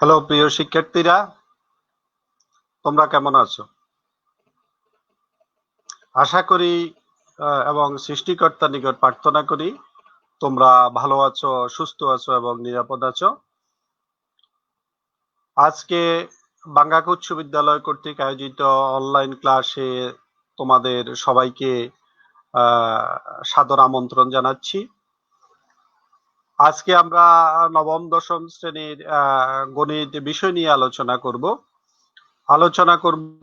Hello প্রিয় শিক্ষার্থীরা, তোমরা কেমন আছো? আশা করি এবং সৃষ্টিকর্তার নিকট প্রার্থনা করি তোমরা ভালো আছো, সুস্থ আছো এবং নিরাপদ আছো। আজকে বাঙ্গাক উচ্চ বিদ্যালয় কর্তৃক আয়োজিত অনলাইন ক্লাসে তোমাদের সবাইকে সাদর আমন্ত্রণ জানাচ্ছি। আজকে আমরা নবম দশম শ্রেণীর গণিত বিষয় নিয়ে আলোচনা করব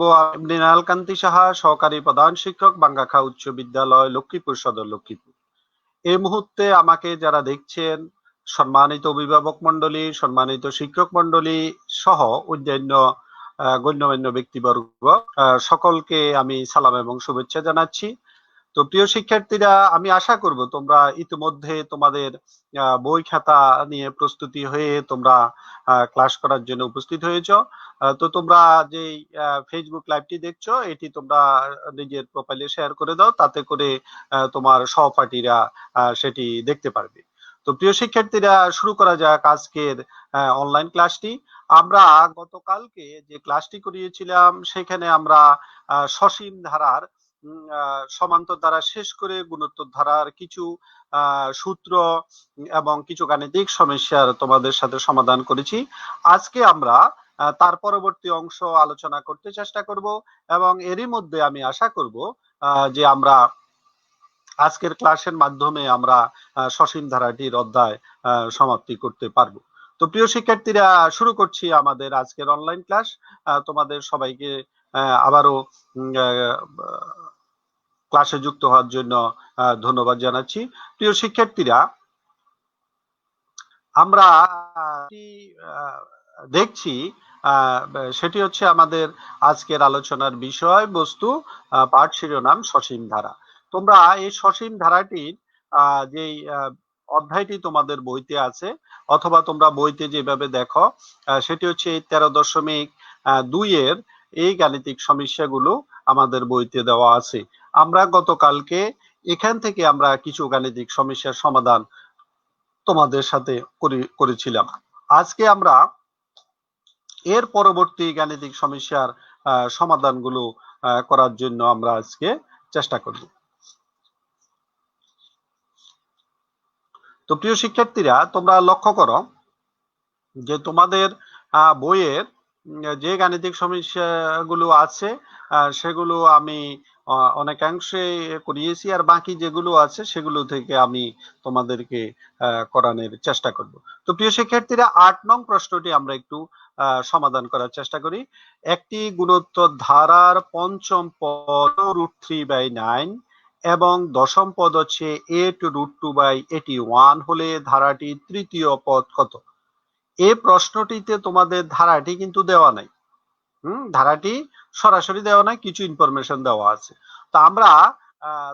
মৃণাল কান্তি সাহা, সহকারী প্রধান শিক্ষক, বাঙ্গাখা উচ্চ বিদ্যালয়, লক্ষ্মীপুর সদর, লক্ষ্মীপুর। এই মুহূর্তে আমাকে যারা দেখছেন, সম্মানিত অভিভাবক মন্ডলী, সম্মানিত শিক্ষক মন্ডলী সহ অন্যান্য গণ্যমান্য ব্যক্তিবর্গ, সকলকে আমি সালাম এবং শুভেচ্ছা জানাচ্ছি। তো প্রিয় শিক্ষার্থীরা, আমি আশা করব তোমরা ইতিমধ্যে তোমাদের বই খাতা নিয়ে প্রস্তুতি হয়ে তোমরা ক্লাস করার জন্য উপস্থিত হয়েছো। তো তোমরা যে ফেসবুক লাইভটি দেখছো, এটি তোমরা নিজের প্রোফাইলে শেয়ার করে দাও, তাতে করে তোমার সহপাঠীরা সেটি দেখতে পারবে। তো প্রিয় শিক্ষার্থীরা, শুরু করা যাক আজকের অনলাইন ক্লাসটি। আমরা গতকালকে যে ক্লাসটি করিয়েছিলাম সেখানে আমরা সসীম ধারার সমান্তর ধারা শেষ করে গুণোত্তর ধারার কিছু সূত্র এবং কিছু গাণিতিক সমস্যার তোমাদের সাথে সমাধান করেছি। আজকে আমরা তার পরবর্তী অংশ আলোচনা করতে চেষ্টা করব এবং এরই মধ্যে আমি আশা করব যে আমরা আজকের ক্লাসের মাধ্যমে আমরা সসীম ধারাটির অধ্যায় সমাপ্তি করতে পারবো। তো প্রিয় শিক্ষার্থীরা, শুরু করছি আমাদের আজকের অনলাইন ক্লাস। তোমাদের সবাইকে আবারও ক্লাসে যুক্ত হওয়ার জন্য ধন্যবাদ জানাচ্ছি। প্রিয় শিক্ষার্থীরা, আমরা দেখছি সেটি হচ্ছে আমাদের আজকের আলোচনার বিষয় বস্তু, পাঠ শিরোনাম সসীম ধারা। তোমরা এই সসীম ধারাটির যেই অধ্যায়টি তোমাদের বইতে আছে অথবা তোমরা বইতে যেভাবে দেখো, সেটি হচ্ছে 13.2 এর এই গাণিতিক সমস্যাগুলো আমাদের বইতে দেওয়া আছে। আমরা গতকালকে এখান থেকে আমরা কিছু গাণিতিক সমস্যার সমাধান তোমাদের সাথে করেছিলাম। আজকে আমরা এর পরবর্তী গাণিতিক সমস্যার সমাধানগুলো করার জন্য আমরা আজকে চেষ্টা করব। তো প্রিয় শিক্ষার্থীরা, তোমরা লক্ষ্য করো যে তোমাদের বইয়ের যে গাণিতিক সমস্যাগুলো আছে সেগুলো আমি অনেকাংশে করিয়েছি, আর বাকি যেগুলো আছে সেগুলো থেকে আমি তোমাদেরকে করানোর চেষ্টা করব। তো প্রিয় শিক্ষার্থীরা, 8 নং প্রশ্নটি আমরা একটু সমাধান করার চেষ্টা করি। একটি গুণোত্তর ধারার পঞ্চম পদ √3/9 এবং দশম পদ হচ্ছে 8√2/81 হলে ধারাটির তৃতীয় পদ কত? এই প্রশ্নটিতে তোমাদের ধারাটি কিন্তু দেওয়া নাই। ধারাটি সরাসরি দেওয়া নাই, কিছু ইনফরমেশন দেওয়া আছে। তো আমরা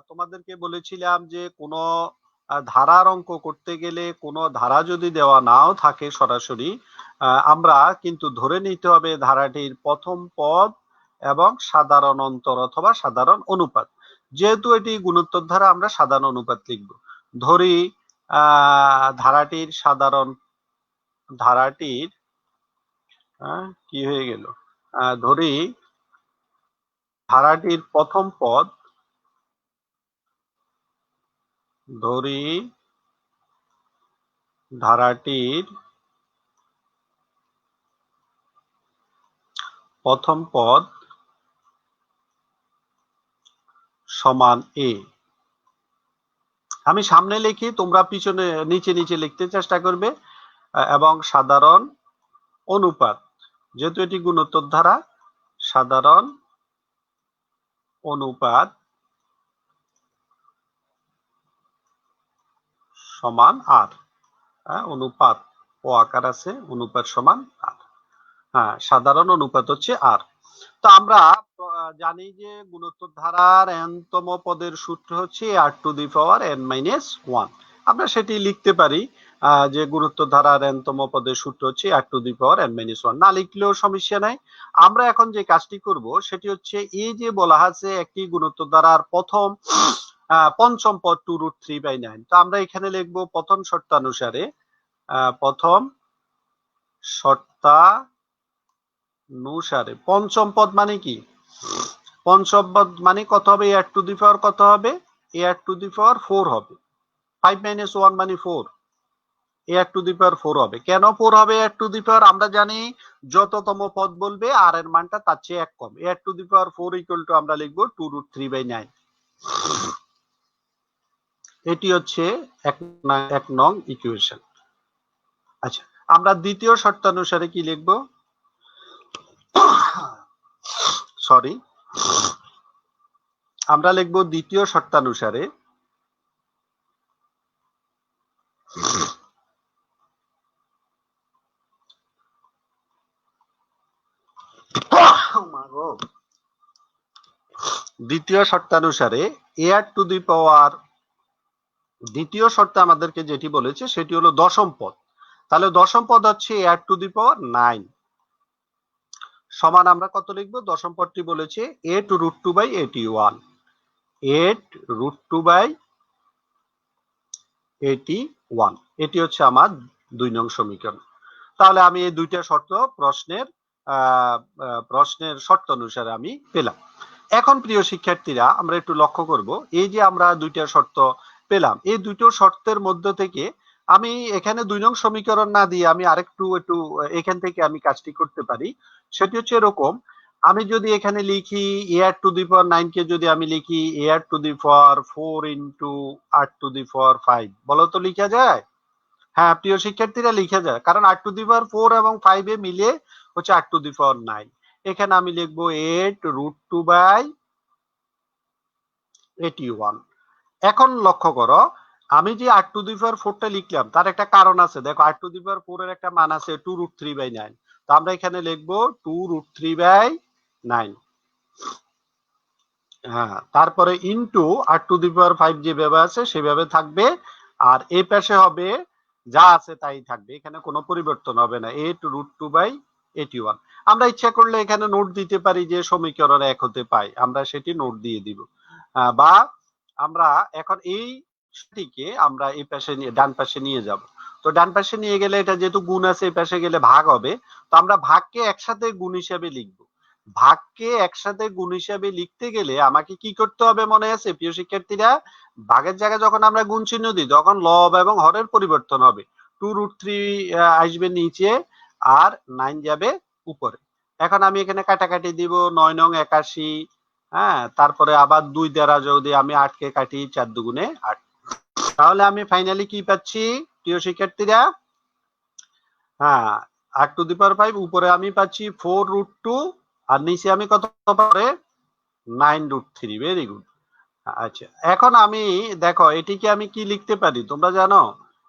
তোমাদেরকে বলেছিলাম যে কোন ধারার অঙ্ক করতে গেলে কোন ধারা যদি দেওয়া নাও থাকে সরাসরি, আমরা কিন্তু ধরে নিতে হবে ধারাটির প্রথম পদ এবং সাধারণ অন্তর অথবা সাধারণ অনুপাত। যেহেতু এটি গুণোত্তর ধারা, আমরা সাধারণ অনুপাত লিখব। ধরি ধারাটির কি হয়ে গেল, ধরি ধারাটির প্রথম পদ, ধরি ধারাটির প্রথম পদ সমান এ। আমি সামনে লিখি, তোমরা পিছনে নিচে নিচে লিখতে চেষ্টা করবে। এবং সাধারণ অনুপাত, যেহেতু এটি গুণোত্তর ধারা, সাধারণ অনুপাত সমান আর। অনুপাত ও আকার আছে, অনুপাত সমান আর। সাধারণ অনুপাত হচ্ছে আর। তো আমরা জানি যে গুণোত্তর ধারার n-তম পদের সূত্র হচ্ছে r⁴n-1। আমরা সেটি লিখতে পারি যে গুণোত্তর ধারার n-তম পদের সূত্র হচ্ছে r⁴n-1। না লিখলেও সমস্যা নাই। আমরা এখন যে কাজটি করব সেটি হচ্ছে, এই যে বলা আছে একটি গুণোত্তর ধারার পঞ্চম পদ 2√3/9। তো আমরা এখানে লিখব প্রথম শর্তানুসারে, প্রথম শর্ত শর্তানুসারে। পঞ্চম পদ মানে কি? পঞ্চম পদ মানে কত হবে? a টু দি পাওয়ার কত হবে? a টু দি পাওয়ার 4 হবে। 5 - 1 মানে 4, a টু দি পাওয়ার 4 হবে। কেন 4 হবে a টু দি পাওয়ার? আমরা জানি যততম পদ বলবে আর এর মানটা তার চেয়ে 1 কম। a to the power 4 equal to আমরা লিখব 2√3/9। এটি হচ্ছে এক নং ইকুয়েশন। আচ্ছা, আমরা দ্বিতীয় শর্তানুসারে কি লিখব? সরি, আমরা লিখব দ্বিতীয় শর্তানুসারে দ্বিতীয় শর্তানুসারে a টু দি পাওয়ার, দ্বিতীয় শর্তে আমাদেরকে যেটি বলেছে সেটি হলো দশম পদ। তাহলে দশম পদ হচ্ছে a টু দি পাওয়ার 9 সমান আমরা কত লিখব? দশম পদটি বলেছে 8√2/81, 8√2/81। এটি হচ্ছে আমার 2 নং সমীকরণ। তাহলে আমি এই দুইটা শর্ত প্রশ্নের শর্ত অনুসারে আমি পেলাম। এখন প্রিয় শিক্ষার্থীরা, আমরা একটু লক্ষ্য করব, এই যে আমরা দুইটা শর্ত পেলাম, এই দুটো শর্তের মধ্য থেকে আমি এখানে 2 নং সমীকরণ না দিয়ে আমি আরেকটু এখান থেকে আমি কাজটি করতে পারি। সেটি হচ্ছে এরকম, আমি যদি এখানে লিখি a টু দি পাওয়ার 9 কে যদি আমি লিখি a to the power 4 into r to the power 5, বলো তো লিখা যায়? হ্যাঁ প্রিয় শিক্ষার্থীরা, লিখা যায়, কারণ r টু দি পাওয়ার 4 এবং 5 এ মিলে হচ্ছে r টু দি পাওয়ার 9। এখানে আমি লিখবো 8√2/81। এখন লক্ষ্য করো, আমি যে r টু দি পাওয়ার 4 টা লিখলাম তার একটা কারণ আছে। দেখো r টু দি পাওয়ার 4 এর একটা মান আছে 2√3/9, তো আমরা এখানে লিখবো 2√3/9। হ্যাঁ, তারপরে into r to the power 5 যেভাবে আছে সেভাবে থাকবে, আর এই পাশে হবে যা আছে তাই থাকবে, এখানে কোনো পরিবর্তন হবে না, 8√2/81। আমরা ইচ্ছা করলে এখানে নোট দিতে পারি যে সমীকরণ 1 হতে পাই, আমরা সেটি নোট দিয়ে দিব। বা আমরা এখন এইটিকে আমরা এই পাশে নিয়ে ডান পাশে নিয়ে যাব। তো ডান পাশে নিয়ে গেলে এটা যেহেতু গুণ আছে, এই পাশে গেলে ভাগ হবে, তো আমরা ভাগকে একসাথে গুণ হিসাবে লিখব। ভাগকে একসাথে গুণ হিসাবে লিখতে গেলে আমাকে কি করতে হবে মনে আছে প্রিয় শিক্ষার্থীরা? ভাগের জায়গায় যখন আমরা গুণ চিহ্ন দিই তখন লব এবং হরের পরিবর্তন হবে। 2√3 আসবে নিচে আর 9 যাবে উপরে। এখন আমি এখানে কাটাকাটি দিব, 9 নং 81। হ্যাঁ, তারপরে আবার 2 দ্বারা যদি আমি 8 কে কাটি, 4 দুগুণে 8। তাহলে আমি ফাইনালি কি পাচ্ছি প্রিয় শিক্ষার্থীরা? হ্যাঁ, r টু দি পাওয়ার 5, উপরে আমি পাচ্ছি 4√2 আর নিচে আমি কত পারে 9√3। Very good. আচ্ছা, এখন আমি দেখো এটিকে আমি কি লিখতে পারি তোমরা জানো?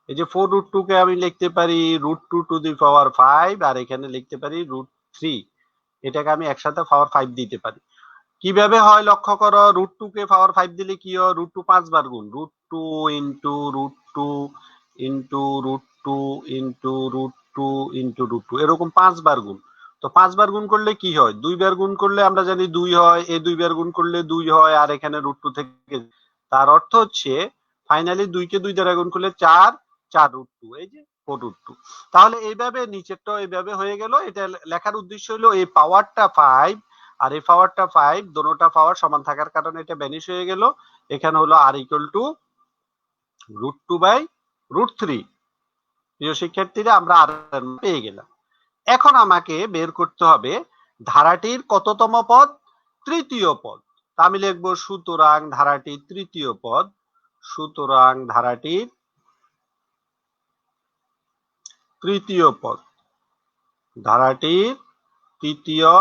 এই যে 4√2 কে আমি লিখতে পারি √2 টু দি পাওয়ার 5, আর এখানে লিখতে পারি √3। এটাকে আমি একসাথে পাওয়ার 5 দিতে পারি। কিভাবে হয় লক্ষ্য করো, √2 কে পাওয়ার 5 দিলে কি হয়? √2 5 বার গুণ, √2 ইনটু √2 ইনটু √2 ইনটু √2 ইনটু √2, এরকম 5 বার গুণ। তো 5 বার গুণ করলে কি হয়? 2 বার গুণ করলে আমরা জানি 2 হয়, এই 2 বার গুণ করলে 2 হয়, আর এখানে √2 থেকে, তার অর্থ হচ্ছে ফাইনালি 2 কে 2 দ্বারা গুণ করলে 4, 4√2, এই যে 4√2। তাহলে এইভাবে নিচেরটা এইভাবে হয়ে গেল। এটা লেখার উদ্দেশ্য হলো এই পাওয়ারটা 5 আর এই পাওয়ারটা 5, দোনোটা পাওয়ার সমান থাকার কারণে এটা ভ্যানিশ হয়ে গেল। এখানে হলো r ইকুয়াল টু √2/√3। প্রিয় শিক্ষার্থীরা, আমরা আর পেয়ে গেলাম। এখন আমাকে বের করতে হবে ধারাটির কততম পদ? তৃতীয় পদ। তা আমি লিখব সুতরাং ধারাটির তৃতীয় পদ, সুতরাং ধারাটির তৃতীয় পদ, ধারাটির তৃতীয়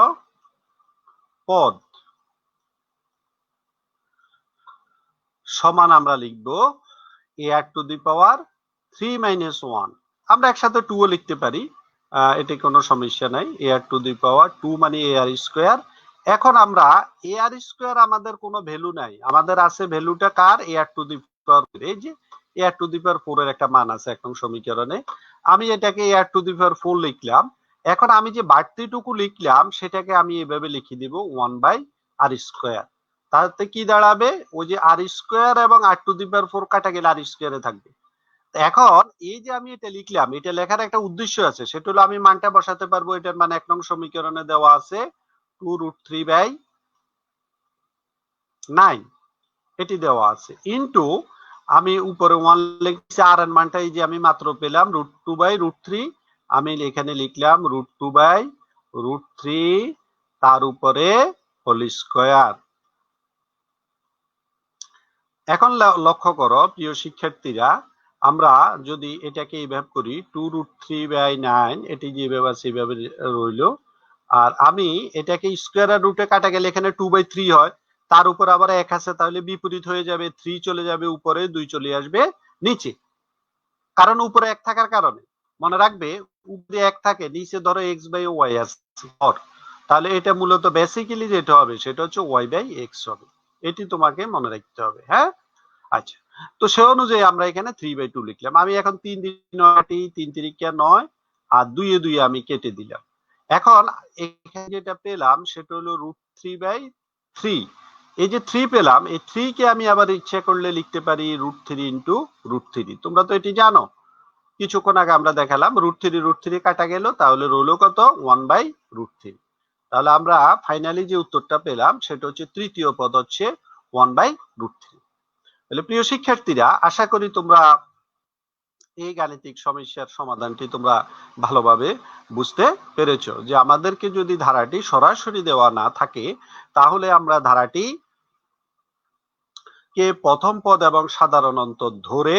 পদ সমান আমরা লিখব a টু দি পাওয়ার 3 - 1। আমরা একসাথে 2 ও লিখতে পারি, এতে কোনো সমস্যা নাই। a টু দি পাওয়ার 2 মানে ar স্কয়ার। এখন আমরা ar স্কয়ার আমাদের কোনো ভ্যালু নাই, আমাদের আছে ভ্যালুটা কার? a টু দি পাওয়ার, এই যে a টু দি পাওয়ার 4 এর একটা মান আছে এক নং সমীকরণে। আমি এটাকে a টু দি পাওয়ার 4 লিখলাম। এখন আমি যে বাড়তিটুকু লিখলাম সেটাকে আমি এভাবে লিখে দিব 1/r স্কয়ার। তাতে কি দাঁড়াবে? ওই যে r স্কয়ার এবং r টু দি পাওয়ার 4 কাটা গেলে r স্কয়ারে থাকবে। এখন এই যে আমি এটা লিখলাম, এটা লেখার একটা উদ্দেশ্য আছে, সেটা হলো আমি মানটা বসাতে পারবো। এটার মানে 1 নং সমীকরণে দেওয়া আছে 2√3/9, এটি দেওয়া আছে, ইনটু আমি উপরে 1 লিখছি, আর এর মানটা এই যে আমি মাত্র পেলাম √2/√3, আমি এখানে লিখলাম √2/√3 তার উপরে হোল স্কয়ার। এখন লক্ষ্য করো প্রিয় শিক্ষার্থীরা, আমরা যদি এটাকে এইভাবে করি 2√3/9, এটি যেভাবে আছে এইভাবে রইল, আর আমি এটাকে স্কয়ার রুটে কাটা গেলে এখানে 2/3 হয়, তার উপর আবার 1 আছে, তাহলে বিপরীত হয়ে যাবে, 3 চলে যাবে উপরে, 2 চলে আসবে নিচে, কারণ উপরে 1 থাকার কারণে। মনে রাখবে উপরে 1 থাকে, নিচে ধরো x/y আছে, তাহলে এটা মূলত বেসিক্যালি যেটা হবে সেটা হচ্ছে y/x হবে, এটি তোমাকে মনে রাখতে হবে। হ্যাঁ, আচ্ছা, তো সে অনুযায়ী আমরা এখানে 3/2 লিখলাম। আমি এখন 3 3 3 9 আর 2 এ 2 আমি কেটে দিলাম। এখন এখানে যেটা পেলাম সেটা হলো √3/3। এই যে 3 পেলাম, এই 3 কে আমি আবার ইচ্ছা করলে লিখতে পারি √3 ইনটু √3। তোমরা তো এটি জানো, কিছুক্ষণ আগে আমরা দেখালাম √3 কাটা গেল, তাহলে রইল কত 1/√3। তাহলে আমরা ফাইনালি যে উত্তরটা পেলাম সেটা হচ্ছে তৃতীয় পদ হচ্ছে 1/√3। তাহলে প্রিয় শিক্ষার্থীরা, আশা করি তোমরা এই গাণিতিক সমস্যার সমাধানটি তোমরা ভালোভাবে বুঝতে পেরেছো, যে আমাদেরকে যদি ধারাটি সরাসরি দেওয়া না থাকে তাহলে আমরা ধারাটি কে প্রথম পদ এবং সাধারণ অন্তর ধরে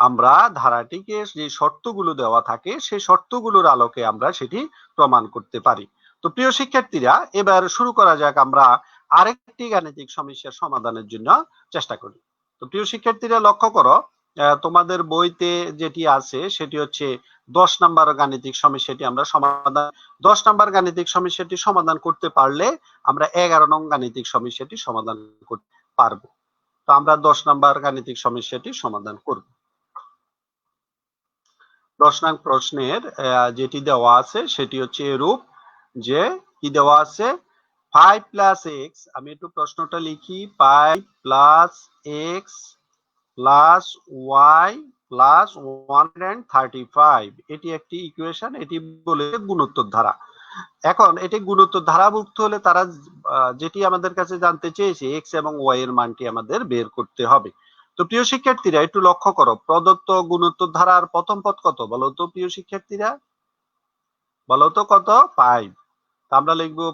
আমরা ধারাটিকে যে শর্তগুলো দেওয়া থাকে সেই শর্তগুলোর আলোকে আমরা সেটি প্রমাণ করতে পারি। তো প্রিয় শিক্ষার্থীরা, এবার শুরু করা যাক, আমরা আরেকটি গাণিতিক সমস্যার সমাধানের জন্য চেষ্টা করি। তো প্রিয় শিক্ষার্থীরা, লক্ষ্য করো তোমাদের বইতে যেটি আছে সেটি হচ্ছে 10 নাম্বার গাণিতিক সমস্যাটি আমরা সমাধান 10 নাম্বার গাণিতিক সমস্যাটি সমাধান করতে পারলে আমরা 11 নং গাণিতিক সমস্যাটি সমাধান করতে পারবো। তো আমরা 10 নাম্বার গাণিতিক সমস্যাটি সমাধান করব। 10 নং প্রশ্নের যেটি দেওয়া আছে সেটি হচ্ছে এরূপ, যে কি দেওয়া আছে 5 + x, আমি একটু প্রশ্নটা লিখি, 5 + x + y + 135, এটি একটি ইকুয়েশন, এটি বলে গুণোত্তর ধারা। এখন এটি গুণোত্তর ধারাভুক্ত হলে তারা যেটি আমাদের কাছে জানতে চেয়েছে x এবং y এর মানটি আমাদের বের করতে হবে। তো প্রিয় শিক্ষার্থীরা, একটু লক্ষ্য করো, প্রদত্ত গুণোত্তর ধারার প্রথম পদ কত বলো তো প্রিয় শিক্ষার্থীরা, বলো তো কত? 5। তা আমরা লিখবো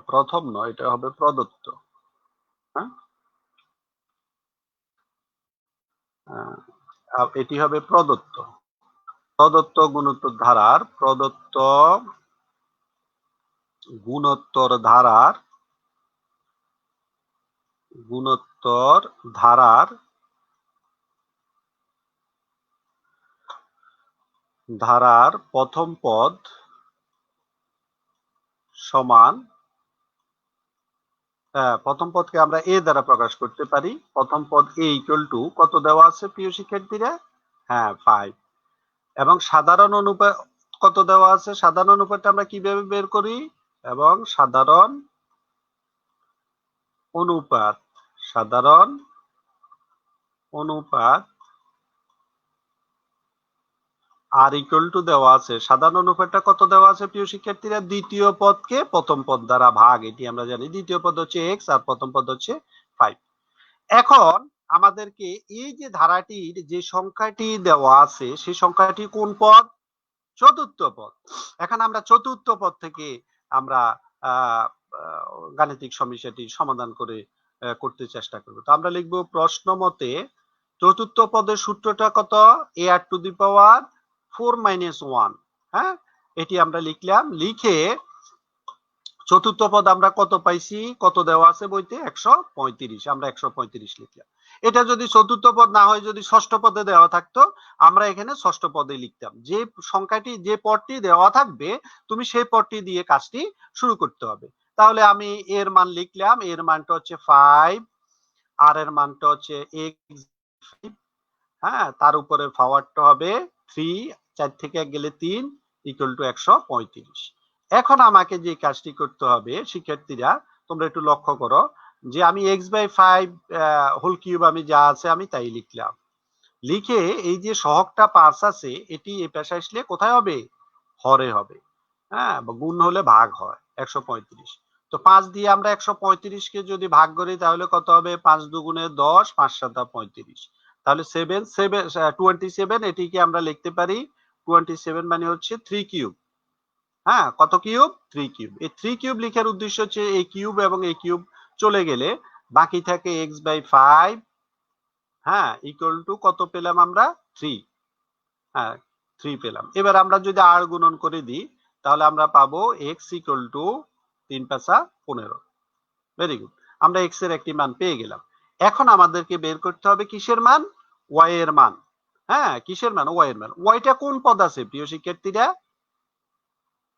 প্রথম নয়, এটা হবে প্রদত্ত। হ্যাঁ, এটি হবে প্রদত্ত। প্রদত্ত গুণোত্তর ধারার গুণোত্তর ধারার প্রথম পদ সমান, প্রথম পদকে আমরা a দ্বারা প্রকাশ করতে পারি। প্রথম পদ a = কত দেওয়া আছে প্রিয় শিক্ষার্থীরা? হ্যাঁ, 5। এবং সাধারণ অনুপাত কত দেওয়া আছে? সাধারণ অনুপাতটা আমরা কিভাবে বের করি? এবং সাধারণ অনুপাত আর দেওয়া আছে। সাধারণ অনুপাতটা কত দেওয়া আছে প্রিয় শিক্ষার্থীরা? দ্বিতীয় পদকে প্রথম পদ দ্বারা ভাগ, এটি আমরা জানি। দ্বিতীয় পদ হচ্ছে x আর প্রথম পদ হচ্ছে 5। এখন আমাদেরকে এই যে ধারাটির যে সংখ্যাটি দেওয়া আছে সেই সংখ্যাটি কোন পদ? চতুর্থ পদ। এখন আমরা চতুর্থ পদ থেকে আমরা গাণিতিক সমস্যাটি সমাধান করতে চেষ্টা করব। তো আমরা লিখব প্রশ্ন মতে চতুর্থ পদের সূত্রটা কত? a⁴ - 1। হ্যাঁ, এটি আমরা লিখলাম। লিখে চতুর্থ পদ আমরা কত পাইছি? কত দেওয়া আছে বইতে? 135। আমরা 135 লিখলাম। এটা যদি চতুর্থ পদ না হয়, যদি ষষ্ঠ পদে দেওয়া থাকতো, আমরা এখানে ষষ্ঠ পদে লিখতাম। যে সংখ্যাটি, যে পদটি দেওয়া থাকবে তুমি সেই পদটি দিয়ে কাজটি শুরু করতে হবে। তাহলে আমি এর মান লিখলাম, এর মানটা হচ্ছে 5, আর এর মানটা হচ্ছে x, হ্যাঁ, তার উপরে পাওয়ারটা হবে 3, 4 থেকে 1 গেলে 3 = 135। এখন আমাকে যে কাজটি করতে হবে শিক্ষার্থীরা, তোমরা একটু লক্ষ্য করো, যে আমি x/5 হোল কিউব আমি যা আছে আমি তাই লিখলাম। লিখে এই যে সহগটা 5 আছে এটি এই পাশে আসলে কোথায় হবে, হরে হবে। হ্যাঁ, গুণ হলে ভাগ হয় 135। তো 5 দিয়ে আমরা 135 কে যদি ভাগ করি তাহলে কত হবে, 5 দুগুণে 10, 5 সাতা 35। তাহলে 27 এটিকে আমরা লিখতে পারি 27 মানে হচ্ছে 3 কিউব। হ্যাঁ, কত কিউব, 3 কিউব। এই 3 কিউব লেখার উদ্দেশ্য হচ্ছে এই কিউব এবং এই কিউব চলে গেলে বাকি থাকে x/5। হ্যাঁ, ইকুয়াল টু কত পেলাম আমরা, 3। হ্যাঁ, 3 পেলাম। এবার আমরা যদি আর গুণন করে দিই তাহলে আমরা পাবো x equal to 3 5 15। Very good, আমরা x এর একটি মান পেয়ে গেলাম। এখন আমাদেরকে বের করতে হবে কিসের মান, y এর মান। হ্যাঁ, কিসের মান, y এর মান। y টা কোন পদ আছে প্রিয় শিক্ষার্থীরা,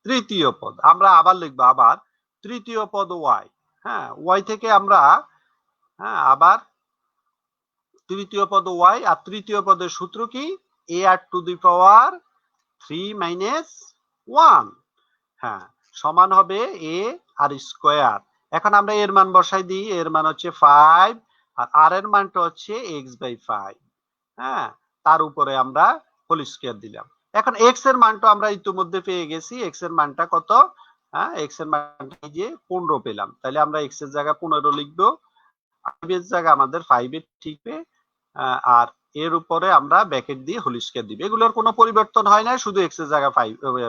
তৃতীয় পদ। আমরা আবার লিখবো, আবার তৃতীয় পদ y। হ্যাঁ, y থেকে আমরা, হ্যাঁ, আবার তৃতীয় পদ y, আর তৃতীয় পদের সূত্র কি, a r to the power 3 minus 1। হ্যাঁ, সমান হবে a আর স্কয়ার। এখন আমরা এর মান বসাই দিই, এর মান হচ্ছে 5 আর আর এর মানটা হচ্ছে x/5। হ্যাঁ, তার উপরে আমরা হোল স্কয়ার দিলাম। এখন x এর মানটা আমরা ইতিমধ্যে পেয়ে গেছি, x এর মানটা কত, হ্যাঁ, x এর মানটা এই যে 15 পেলাম। তাহলে আমরা x এর জায়গায় 15 লিখবো, 5 এর জায়গায় আমাদের 5 এর ঠিকবে, আর এর উপরে আমরা ব্র্যাকেট দিয়ে হোল স্কয়ার দিব। এগুলোর কোনো পরিবর্তন হয় না, শুধু x এর জায়গায়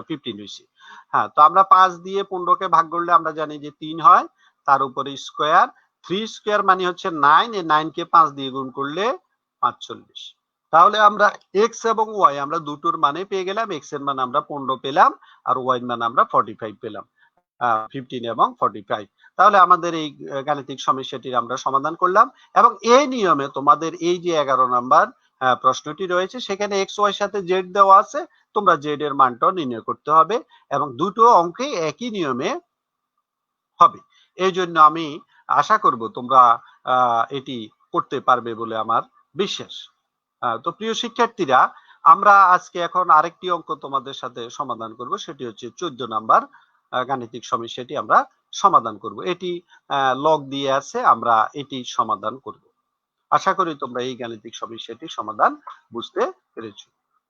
15 হইছে। হ্যাঁ, তো আমরা 5 দিয়ে 15 কে ভাগ করলে আমরা জানি যে 3 হয়, তার উপরে স্কয়ার। 3 স্কয়ার মানে হচ্ছে 9, এই 9 কে 5 দিয়ে গুণ করলে 45। তাহলে আমরা x এবং y আমরা দুটোর মানে পেয়ে গেলাম। x এর মান আমরা 15 পেলাম আর y এর মান আমরা 45 পেলাম, 15 এবং 45। তাহলে আমাদের এই গাণিতিক সমস্যাটির আমরা সমাধান করলাম। এবং এই নিয়মে তোমাদের এই যে 11 নাম্বার প্রশ্নটি রয়েছে সেখানে x y সাথে z দেওয়া আছে, তোমরা z এর মানটা নির্ণয় করতে হবে এবং দুটো অঙ্কে একই নিয়মে হবে। এই জন্য আমি আশা করব তোমরা এটি করতে পারবে বলে আমার বিশ্বাস। তো প্রিয় শিক্ষার্থীরা, আমরা আজকে এখন আরেকটি অঙ্ক তোমাদের সাথে সমাধান করব, সেটি হচ্ছে 14 নাম্বার গাণিতিক সমস্যাটি আমরা সমাধান করব। এটি লগ দিয়ে আছে, আমরা এটি সমাধান করব। আশা করি তোমরা এই গাণিতিক সমস্যাটি সমাধান বুঝতে পেরেছো।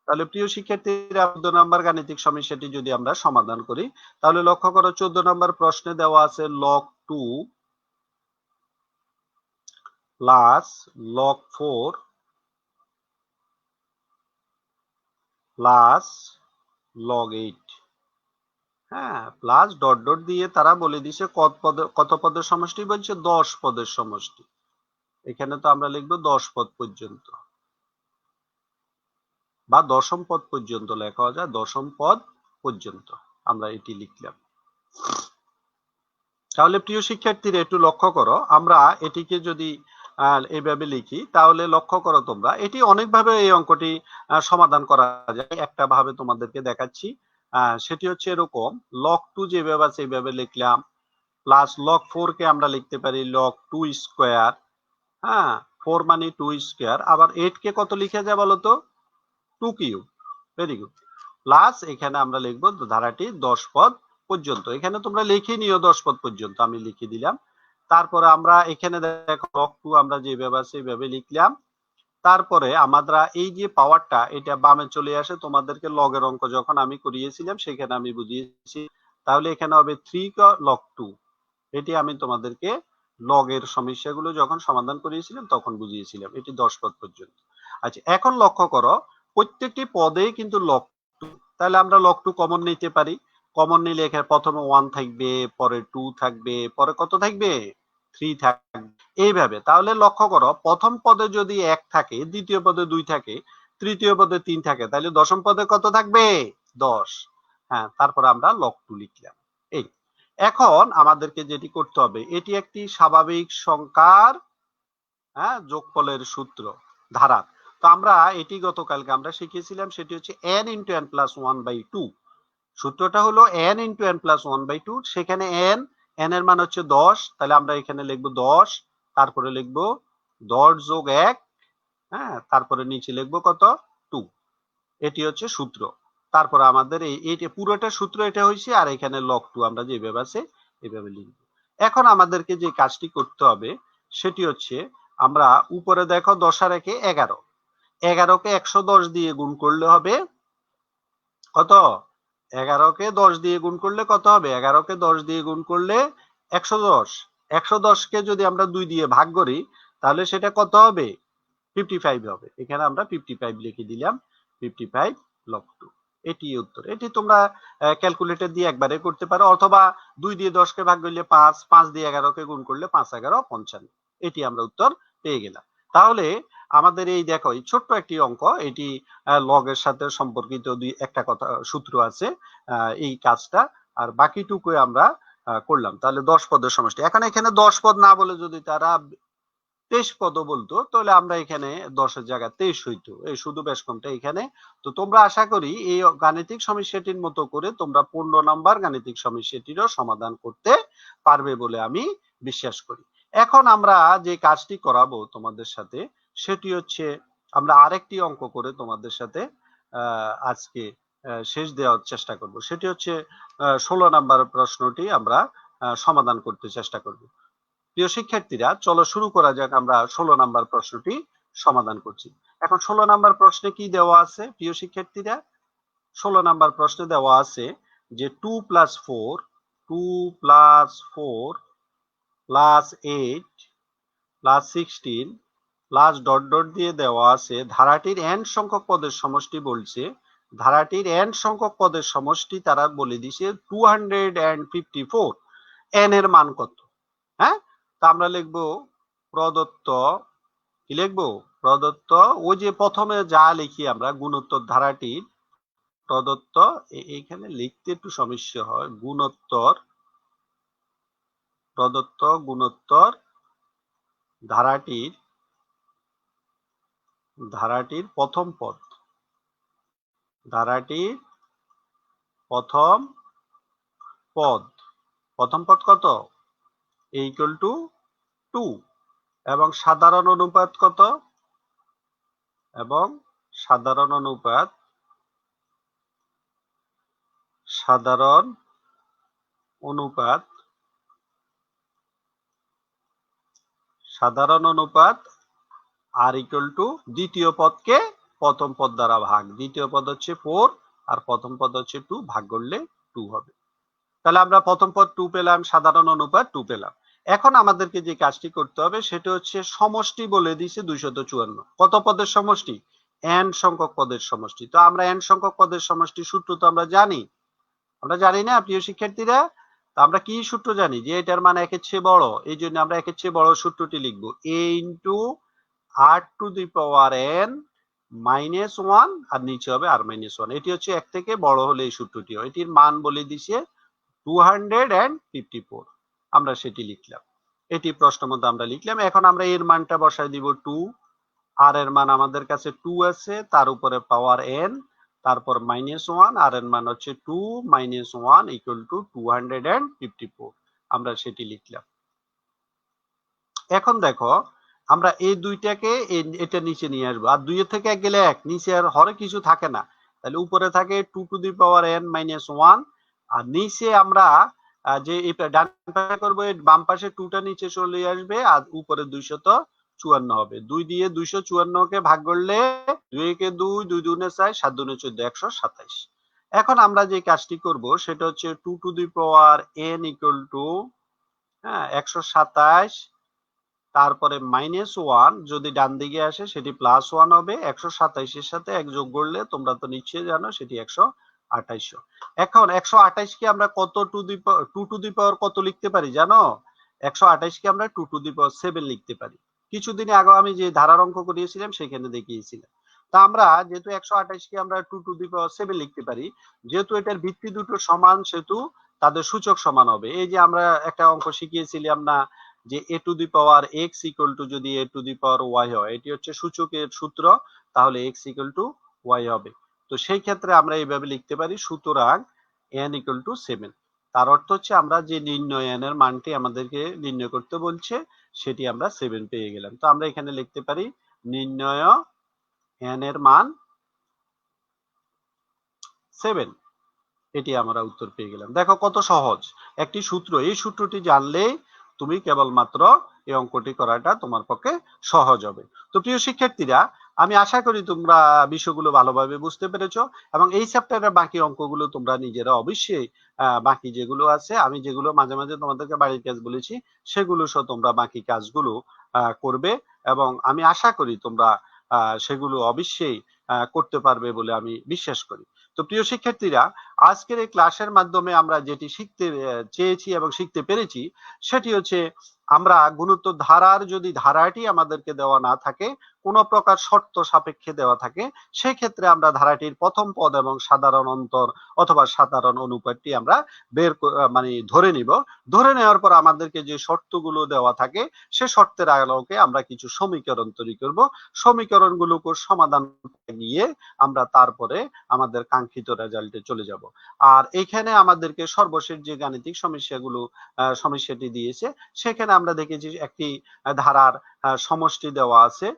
তাহলে প্রিয় শিক্ষার্থীরা, 14 নাম্বার গাণিতিক সমস্যাটি যদি আমরা সমাধান করি তাহলে লক্ষ্য করো 14 নাম্বার প্রশ্নে দেওয়া আছে log 2 plus log 4 plus log 8। হ্যাঁ, প্লাস ডট ডট দিয়ে তারা বলে দিছে কত পদের সমষ্টি, বলছে 10 পদের সমষ্টি। এখানে তো আমরা লিখবো 10 পদ পর্যন্ত, বা দশম পদ পর্যন্ত লেখা যায়, দশম পদ পর্যন্ত আমরা এটি লিখলাম। তাহলে প্রিয় শিক্ষার্থীরা একটু লক্ষ্য করো, আমরা এটিকে যদি এইভাবে লিখি তাহলে লক্ষ্য করো তোমরা, এটি অনেকভাবে এই অঙ্কটি সমাধান করা যায়। একটা ভাবে তোমাদেরকে দেখাচ্ছি, সেটি হচ্ছে এরকম, log 2 যেভাবে আছে এইভাবে লিখলাম, প্লাস log 4 কে আমরা লিখতে পারি log 2 স্কয়ার। হ্যাঁ, 4 মানে 2 স্কয়ার। আবার 8 কে কত লিখা যায় বলতো, 2 কিউব। Very good. প্লাস এখানে আমরা লিখবো ধারাটি 10 পদ পর্যন্ত। এখানে তোমরা লিখে নিও 10 পদ পর্যন্ত, আমি লিখে দিলাম। তারপরে আমরা এখানে দেখো log 2 আমরা যেভাবে আছে এইভাবে লিখলাম। তারপরে আমরা এই যে পাওয়ারটা এটা বামে চলে আসে, তোমাদেরকে লগের অঙ্ক যখন আমি করিয়েছিলাম সেখানে আমি বুঝিয়েছি। তাহলে এখানে হবে 3 log 2। এটি আমি তোমাদেরকে লগের সমস্যাগুলো যখন সমাধান করিয়েছিলাম তখন বুঝিয়েছিলাম। এটি 10 পদ পর্যন্ত। আচ্ছা, এখন লক্ষ্য করো প্রত্যেকটি পদেই কিন্তু log 2। তাহলে আমরা log 2 কমন নিতে পারি। কমন নিলে এখানে প্রথমে 1 থাকবে, পরে 2 থাকবে, পরে কত থাকবে, 3 থাকবে, এইভাবে। তাহলে লক্ষ্য করো প্রথম পদে যদি 1 থাকে, দ্বিতীয় পদে 2 থাকে, তৃতীয় পদে 3 থাকে, তাহলে দশম পদে কত থাকবে, 10। হ্যাঁ, তারপরে আমরা log 2 লিখলাম। এই এখন আমাদেরকে যেটি করতে হবে, এটি একটি স্বাভাবিক সংখ্যার যোগফলের সূত্র, ধারা। তো আমরা এটি গতকালকে আমরা শিখেছিলাম, সেটি হচ্ছে n ইন্টু n প্লাস 1/2। সূত্রটা হলো n ইন্টু n প্লাস 1/2। সেখানে n এর মান হচ্ছে 10, তাহলে আমরা এখানে লিখবো 10, তারপরে লিখবো 10 যোগ 1, হ্যাঁ, তারপরে নিচে লিখবো কত, 2। এটি হচ্ছে সূত্র। তারপর আমাদের এই পুরোটা সূত্র এটা হয়েছে, আর এখানে log 2 আমরা যেভাবে আছে এভাবে লিখব। এখন আমাদেরকে যে কাজটি করতে হবে সেটি হচ্ছে, আমরা উপরে দেখো 10 আর 1 11, 11কে 110 দিয়ে গুণ করলে হবে কত? 11কে 10 দিয়ে গুণ করলে কত হবে? 11কে 10 দিয়ে গুণ করলে 110। 110কে যদি আমরা 2 দিয়ে ভাগ করি তাহলে সেটা কত হবে? 55 হবে। এখানে আমরা 55 লিখে দিলাম। 55 লব 2। এটি উত্তর। এটি তোমরা ক্যালকুলেটর দিয়ে একবারে করতে পারো, অথবা 2 দিয়ে 10কে ভাগ করলে 5, 5 দিয়ে 11কে গুণ করলে 5 11 55। এটি আমরা উত্তর পেয়ে গেলাম। তাহলে আমাদের এই দেখো এই ছোট্ট একটি অঙ্ক, এটি লগের সাথে সম্পর্কিত একটা কথা সূত্র আছে এই কাজটা, আর বাকিটুকু আমরা করলাম। তাহলে 10 পদের সমষ্টি। এখন এখানে 10 পদ না বলে যদি তারা 23 পদও বলতো তাহলে আমরা এখানে 10-এর জায়গায় 23 হইতো, এই শুধু ব্যাসকমটা এখানে। তো তোমরা আশা করি এই গাণিতিক সমস্যাটির মতো করে তোমরা 15 নাম্বার গাণিতিক সমস্যাটিরও সমাধান করতে পারবে বলে আমি বিশ্বাস করি। এখন আমরা যে কাজটি করাবো তোমাদের সাথে সেটি হচ্ছে আমরা আরেকটি অঙ্ক করে তোমাদের সাথে আজকে শেষ দেওয়ার চেষ্টা করব। সেটি হচ্ছে 16 নাম্বার প্রশ্নটি আমরা সমাধান করতে চেষ্টা করব। প্রিয় শিক্ষার্থীরা, চলো শুরু করা যাক। আমরা 16 নাম্বার প্রশ্নটি সমাধান করছি। এখন 16 নাম্বার প্রশ্নে কি দেওয়া আছে প্রিয় শিক্ষার্থীরা? 16 নাম্বার প্রশ্নে দেওয়া আছে যে 2 + 4 + 8 + 16 প্লাস ডট ডট দিয়ে দেওয়া আছে ধারাটির n সংখ্যক পদের সমষ্টি বলছে। ধারাটির n সংখ্যক পদের সমষ্টি তারা বলে দিছে 254। n এর মান কত? হ্যাঁ, তা আমরা লিখবো প্রদত্ত, কি লিখবো? প্রদত্ত, ওই যে প্রথমে যা লিখি আমরা গুণোত্তর ধারাটির প্রদত্ত, এইখানে লিখতে একটু সমস্যা হয়, গুণোত্তর, প্রদত্ত গুণোত্তর ধারাটির প্রথম পদ, ধারাটির প্রথম পদ কত? ইকুয়াল টু 2 এবং সাধারণ অনুপাত কত? এবং সাধারণ অনুপাত আর ইকুয়াল টু দ্বিতীয় পদকে প্রথম পদ দ্বারা ভাগ। দ্বিতীয় পদ হচ্ছে 4 আর প্রথম পদ হচ্ছে 2, ভাগ করলে 2 হবে। তাহলে আমরা প্রথম পদ 2 পেলাম, সাধারণ অনুপাত 2 পেলাম। এখন আমাদেরকে যে কাজটি করতে হবে সেটা হচ্ছে সমষ্টি বলে দিয়েছে 254। কত পদের সমষ্টি? n সংখ্যক পদের সমষ্টি। তো আমরা n সংখ্যক পদের সমষ্টি সূত্র তো আমরা জানি না প্রিয় শিক্ষার্থীরা? তো আমরা কি সূত্র জানি? যে এটার মান 1 এর চেয়ে বড়, এই জন্য আমরা 1 এর চেয়ে বড় সূত্রটি লিখবো, a * r⁴ -1 আর নিচে হবে r-1। এটি হচ্ছে 1 থেকে বড় হলে এই সূত্রটি হয়। এটির মান বলে দিছে 254। আমরা সেটি লিখলাম, এটি প্রশ্ন মধ্যে আমরা লিখলাম। এখন আমরা এর মানটা বসাই দিব 2, আর এর মান আমাদের কাছে 2 আছে, তার উপরে পাওয়ার n, তারপর -1, আর এর মান হচ্ছে 2 - 1 = 254। আমরা সেটি লিখলাম। এখন দেখো আমরা এই দুইটাকে এটা নিচে নিয়ে আসবো, আর 2 এর থেকে 1 গেলে 1, নিচে আর হরে কিছু থাকে না, তাহলে উপরে থাকে 2n - 1, আর নিচে আমরা যে ডান পাশে করবো, বাম পাশে 2টা নিচে চলে আসবে, আর উপরে 254 হবে। 2 দিয়ে 254 কে ভাগ করলে 2 কে 2, 2 দুগুণে 4, 7 দুগুণে 14, 127। এখন আমরা যে কাজটি করব সেটা হচ্ছে 2n = 127, তারপরে -1 যদি ডান দিকে আসে সেটি +1 হবে। 127 এর সাথে 1 যোগ করলে তোমরা তো নিশ্চয়ই জানো সেটি 128। এখন 128 কে আমরা কত টু দি পাওয়ার কত লিখতে পারি জানো? 128 কে আমরা 2 টু দি পাওয়ার 7 লিখতে পারি। কিছুদিন আগে আমি যে ধারার অঙ্ক করিয়েছিলাম সেখানে দেখিয়েছিলাম। তা আমরা যেহেতু 128 কে আমরা 2 টু দি পাওয়ার 7 লিখতে পারি, যেহেতু এটার ভিত্তি দুটো সমান সেহেতু তাদের সূচক সমান হবে। এই যে আমরা একটা অঙ্ক শিখিয়েছিলাম না যে a to the power x = যদি a to the power y হয়, এটি হচ্ছে সূচকের সূত্র, তাহলে x = y হবে। তো সেই ক্ষেত্রে আমরা এইভাবে লিখতে পারি, সুতরাং n = 7। তার অর্থ হচ্ছে আমরা যে নির্ণয় n এর মানটি আমাদেরকে নির্ণয় করতে বলছে সেটি আমরা 7 পেয়ে গেলাম। তো আমরা এখানে লিখতে পারি নির্ণয় n এর মান 7। এটি আমরা উত্তর পেয়ে গেলাম। দেখো কত সহজ একটি সূত্র। এই সূত্রটি জানলেই তুমি কেবলমাত্র এই অঙ্কটি করাটা তোমার পক্ষে সহজ হবে। তো প্রিয় শিক্ষার্থীরা, আমি আশা করি তোমরা বিষয়গুলো ভালোভাবে বুঝতে পেরেছো এবং এই চ্যাপ্টারের বাকি অঙ্কগুলো তোমরা নিজেরা অবশ্যই বাকি যেগুলো আছে, আমি যেগুলো মাঝে মাঝে তোমাদেরকে বাড়ির কাজ বলেছি সেগুলো সহ তোমরা বাকি কাজগুলো করবে এবং আমি আশা করি তোমরা সেগুলো অবশ্যই করতে পারবে বলে আমি বিশ্বাস করি। তো প্রিয় শিক্ষার্থীরা, আজকের এই ক্লাসের মাধ্যমে আমরা যেটি শিখতে চেয়েছি এবং শিখতে পেরেছি সেটি হচ্ছে, আমরা গুণোত্তর ধারার যদি ধারাটি আমাদেরকে দেওয়া না থাকে, কোন প্রকার শর্ত সাপেক্ষে দেওয়া থাকে, সেক্ষেত্রে আমরা ধারাটির প্রথম পদ এবং সাধারণ অন্তর অথবা সাধারণ অনুপাতটি আমরা মানে ধরে নিব। ধরে নেওয়ার পর আমাদেরকে যে শর্তগুলো দেওয়া থাকে সে শর্তের আলোকে আমরা কিছু সমীকরণ তৈরি করব। সমীকরণগুলোকে সমাধান নিয়ে আমরা তারপরে আমাদের কাঙ্ক্ষিত রেজাল্টে চলে যাব। আর এখানে আমাদেরকে সর্বশেষ যে গাণিতিক সমস্যাটি দিয়েছে, সেখানে আমরা দেখেছি একটি ধারার সমষ্টি দেওয়া আছে,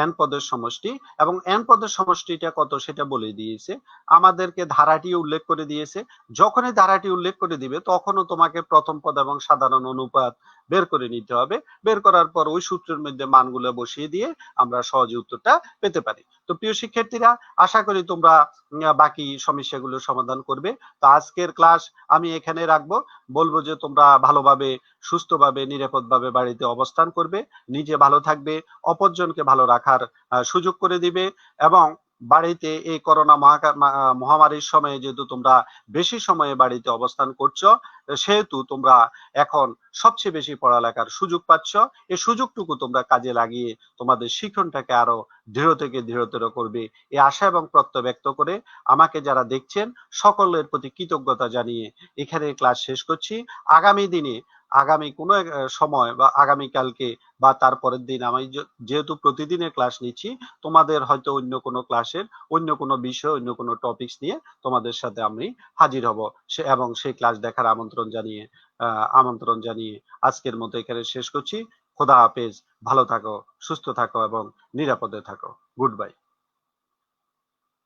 n পদের সমষ্টি, এবং n পদের সমষ্টিটা কত সেটা বলে দিয়েছে। আমাদেরকে ধারাটি উল্লেখ করে দিয়েছে। যখনই ধারাটি উল্লেখ করে দিবে তখনও তোমাকে প্রথম পদ এবং সাধারণ অনুপাত বের করে নিতে হবে। বের করার পর ওই সূত্রের মধ্যে মানগুলো বসিয়ে দিয়ে আমরা সহজে উত্তরটা পেতে পারি। তো প্রিয় শিক্ষার্থীরা, আশা করি তোমরা বাকি সমস্যাগুলো সমাধান করবে। তো আজকের ক্লাস আমি এখানে রাখবো। বলবো যে তোমরা ভালোভাবে, সুস্থভাবে, নিরাপদভাবে বাড়িতে অবস্থান করবে, নিজে ভালো থাকবে, অপরজনকে ভালো রাখার সুযোগ করে দিবে এবং বাড়িতে এই করোনা মহামারীর সময়ে যেহেতু তোমরা বেশি সময়ে বাড়িতে অবস্থান করছো, সেহেতু তোমরা এখন সবচেয়ে বেশি পড়ালেখার সুযোগ পাচ্ছ। এই সুযোগটুকু তোমরা কাজে লাগিয়ে তোমাদের শিক্ষণটাকে আরো দৃঢ় থেকে দৃঢ়তর করবে, এই আশা এবং প্রত্যয় ব্যক্ত করে আমাকে যারা দেখছেন সকলের প্রতি কৃতজ্ঞতা জানিয়ে এখানে ক্লাস শেষ করছি। আগামী দিনে, আগামী কোনো এক সময় বা আগামী কালকে বা তারপরের দিন আমি যেহেতু প্রতিদিনের ক্লাস নিচ্ছি, তোমাদের হয়তো অন্য কোনো ক্লাসের অন্য কোনো বিষয়, অন্য কোনো টপিকস নিয়ে তোমাদের সাথে আমি হাজির হব এবং সেই ক্লাস দেখার আমন্ত্রণ জানিয়ে আজকের মতো এখানে শেষ করছি। খোদা হাফেজ, ভালো থাকো, সুস্থ থাকো এবং নিরাপদে থাকো। Good bye.